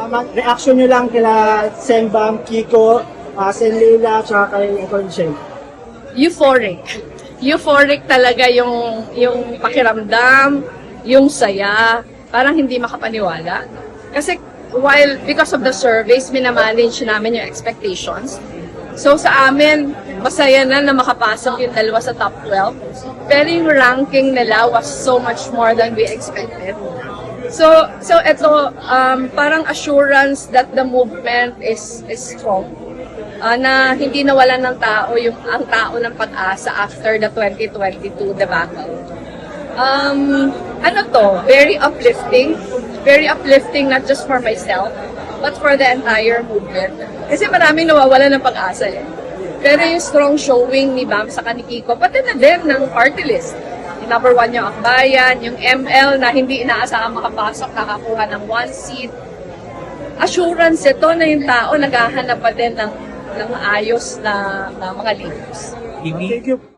Reaction nyo lang kila Sen Bam, Kiko, Sen Leila, tsaka kay Atty. Sheng. Euphoric. Euphoric talaga yung pakiramdam, yung saya, parang hindi makapaniwala. Kasi because of the surveys, minamanage namin yung expectations. So sa amin, masaya na makapasok yung dalawa sa top 12. Pero yung ranking nila was so much more than we expected. So ito, parang assurance that the movement is strong. Na hindi nawalan ng tao ang tao ng pag-asa after the 2022 debacle. Very uplifting not just for myself, but for the entire movement. Kasi maraming nawawalan ng pag-asa eh. Pero yung strong showing ni Bam sa ni Kiko, pati na din ng party list. Yung number 1 yung Akbayan, yung ML na hindi inaasahan makapasok, nakakuha ng 1 seat. Assurance ito na yung tao naghahanap pa din ng ayos na mga leaders. Thank you.